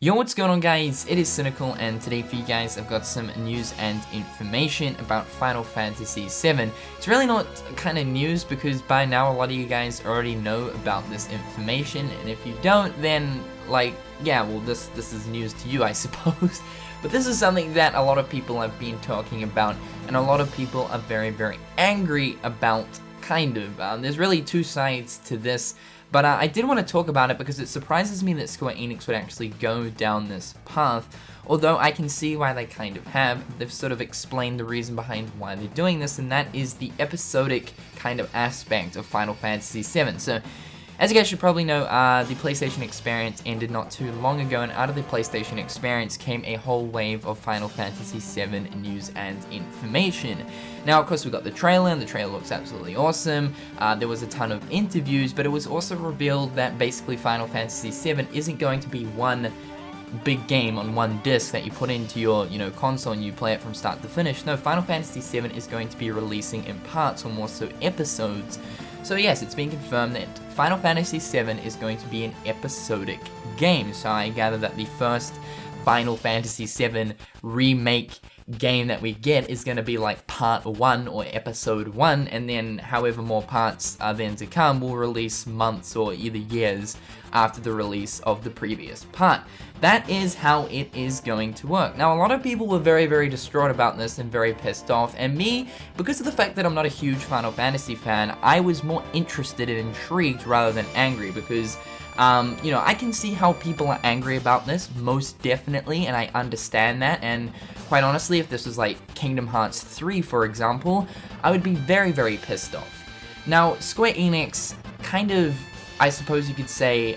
Yo, what's going on guys, it is Cynnnical, and today for you guys I've got some news and information about Final Fantasy VII. It's really not kind of news because by now a lot of you guys already know about this information, and if you don't then like, yeah, well this is news to you I suppose. But this is something that a lot of people have been talking about, and a lot of people are very angry about, kind of. There's really two sides to this. But I did want to talk about it because it surprises me that Square Enix would actually go down this path, although I can see why they kind of have. They've sort of explained the reason behind why they're doing this, and that is the episodic kind of aspect of Final Fantasy VII. So, as you guys should probably know, the PlayStation experience ended not too long ago, and out of the PlayStation experience came a whole wave of Final Fantasy VII news and information. Now, of course, we got the trailer, and the trailer looks absolutely awesome. There was a ton of interviews, but it was also revealed that basically Final Fantasy VII isn't going to be one big game on one disc that you put into your, console and you play it from start to finish. No, Final Fantasy VII is going to be releasing in parts, or more so episodes. So yes, it's been confirmed that Final Fantasy VII is going to be an episodic game. So I gather that the first Final Fantasy VII Remake game that we get is going to be like part 1 or episode 1, and then however more parts are then to come will release months or either years after the release of the previous part. That is how it is going to work. Now, a lot of people were very distraught about this and very pissed off, and me, because of the fact that I'm not a huge Final Fantasy fan, I was more interested and intrigued rather than angry, because I can see how people are angry about this, most definitely, and I understand that, and quite honestly, if this was like Kingdom Hearts 3, for example, I would be very pissed off. Now, Square Enix kind of, I suppose you could say,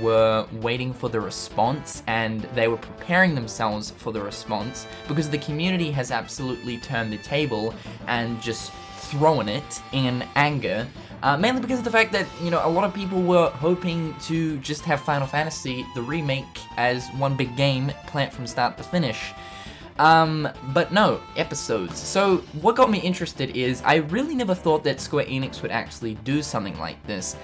were waiting for the response, and they were preparing themselves for the response, because the community has absolutely turned the table and just thrown it in anger. Mainly because of the fact that, a lot of people were hoping to just have Final Fantasy, the remake, as one big game, play it from start to finish. But no, episodes. So, what got me interested is, I really never thought that Square Enix would actually do something like this.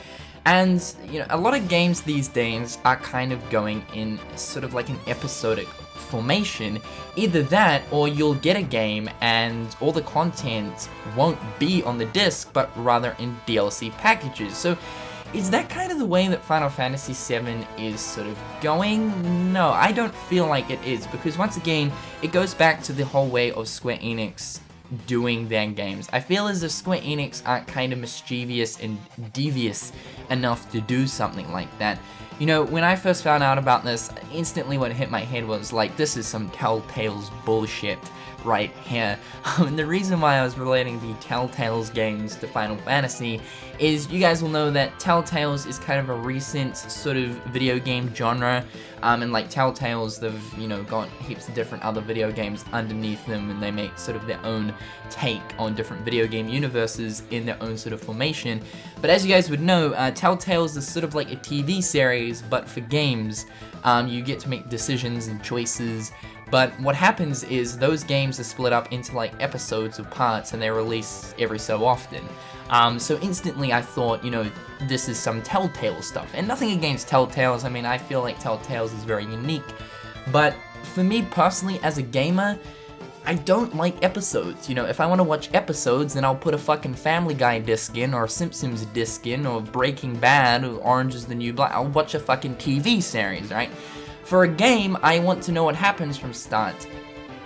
And, a lot of games these days are kind of going in sort of like an episodic formation. Either that, or you'll get a game and all the content won't be on the disc, but rather in DLC packages. So, is that kind of the way that Final Fantasy VII is sort of going? No, I don't feel like it is, because once again, it goes back to the whole way of Square Enix doing their games. I feel as if Square Enix aren't kind of mischievous and devious enough to do something like that. When I first found out about this, instantly what hit my head was like, this is some Telltale's bullshit right here. And the reason why I was relating the Telltale's games to Final Fantasy is you guys will know that Telltale's is kind of a recent sort of video game genre, and like Telltale's, they've, got heaps of different other video games underneath them, and they make sort of their own take on different video game universes in their own sort of formation. But as you guys would know, Telltale's is sort of like a TV series, but for games. You get to make decisions and choices, but what happens is those games are split up into like episodes of parts, and they release every so often. So instantly I thought, this is some Telltale stuff. And nothing against Telltale's, I mean, I feel like Telltale's is very unique. But for me personally, as a gamer, I don't like episodes. If I want to watch episodes, then I'll put a fucking Family Guy disc in, or a Simpsons disc in, or Breaking Bad, or Orange is the New Black. I'll watch a fucking TV series, right? For a game, I want to know what happens from start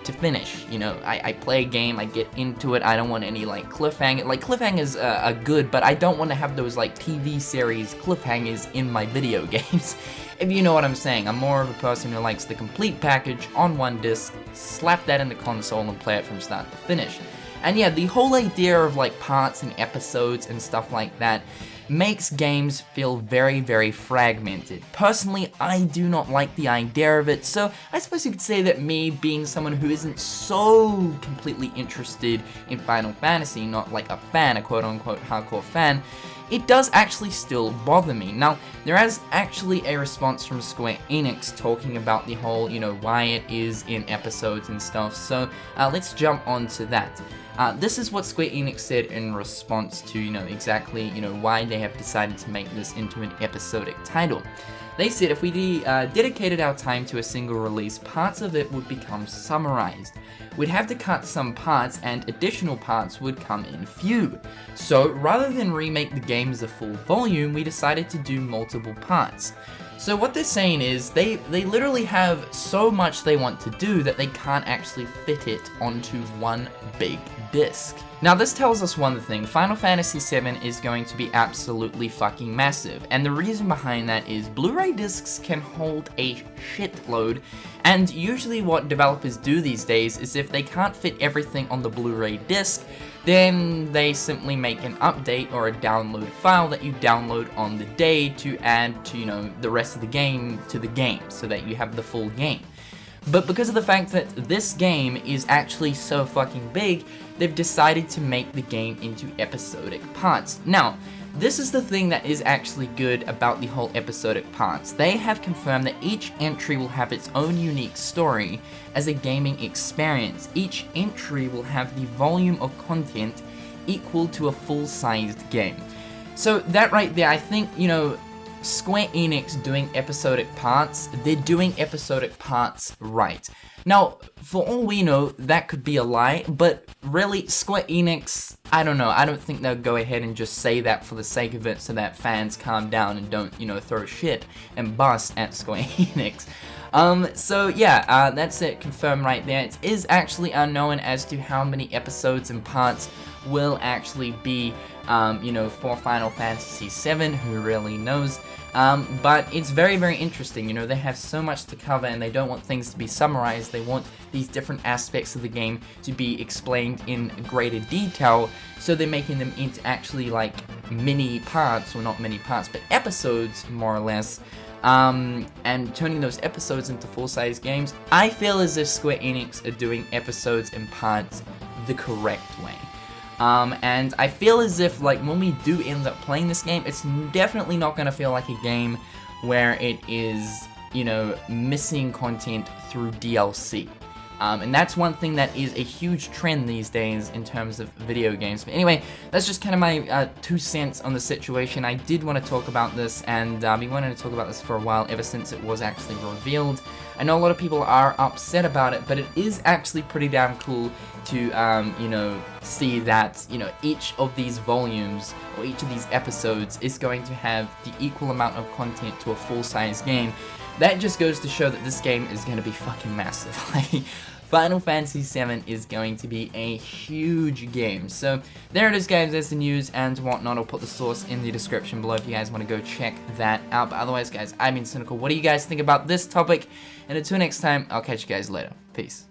to finish. I play a game, I get into it, I don't want any like cliffhanger. Like cliffhangers are good, but I don't want to have those like TV series cliffhangers in my video games. If you know what I'm saying. I'm more of a person who likes the complete package on one disc, slap that in the console and play it from start to finish. And yeah, the whole idea of like parts and episodes and stuff like that makes games feel very fragmented. Personally, I do not like the idea of it, so I suppose you could say that me, being someone who isn't so completely interested in Final Fantasy, not like a fan, a quote-unquote hardcore fan, it does actually still bother me. Now, there is actually a response from Square Enix talking about the whole, why it is in episodes and stuff, so let's jump onto that. This is what Square Enix said in response to, exactly, why they have decided to make this into an episodic title. They said if we dedicated our time to a single release, parts of it would become summarized. We'd have to cut some parts and additional parts would come in few. So rather than remake the game as a full volume, we decided to do multiple parts. So what they're saying is they literally have so much they want to do that they can't actually fit it onto one big disc. Now this tells us one thing, Final Fantasy VII is going to be absolutely fucking massive, and the reason behind that is Blu-ray discs can hold a shitload, and usually what developers do these days is if they can't fit everything on the Blu-ray disc, then they simply make an update or a download file that you download on the day to add to, you know, the rest of the game to the game, so that you have the full game. But because of the fact that this game is actually so fucking big, they've decided to make the game into episodic parts. Now, this is the thing that is actually good about the whole episodic parts. They have confirmed that each entry will have its own unique story as a gaming experience. Each entry will have the volume of content equal to a full-sized game. So that right there, I think, you know, Square Enix doing episodic parts, they're doing episodic parts right. Now, for all we know, that could be a lie, but really, Square Enix, I don't know, I don't think they'll go ahead and just say that for the sake of it so that fans calm down and don't, you know, throw shit and bust at Square Enix. So yeah, that's it, confirmed right there. It is actually unknown as to how many episodes and parts will actually be, you know, for Final Fantasy VII, who really knows. But it's very, very interesting. You know, they have so much to cover and they don't want things to be summarized. They want these different aspects of the game to be explained in greater detail, so they're making them into actually like mini parts, well not mini parts, but episodes more or less, and turning those episodes into full-size games. I feel as if Square Enix are doing episodes and parts the correct way. And I feel as if, like, when we do end up playing this game, it's definitely not going to feel like a game where it is, you know, missing content through DLC. And that's one thing that is a huge trend these days in terms of video games. But anyway, that's just kind of my 2 cents on the situation. I did want to talk about this, and I've been wanting to talk about this for a while, ever since it was actually revealed. I know a lot of people are upset about it, but it is actually pretty damn cool to, you know, see that, you know, each of these volumes, or each of these episodes, is going to have the equal amount of content to a full-size game. That just goes to show that this game is going to be fucking massive. Like, Final Fantasy VII is going to be a huge game. So there it is, guys. There's the news and whatnot. I'll put the source in the description below if you guys want to go check that out. But otherwise, guys, I've been Cynnnical. What do you guys think about this topic? And until next time, I'll catch you guys later. Peace.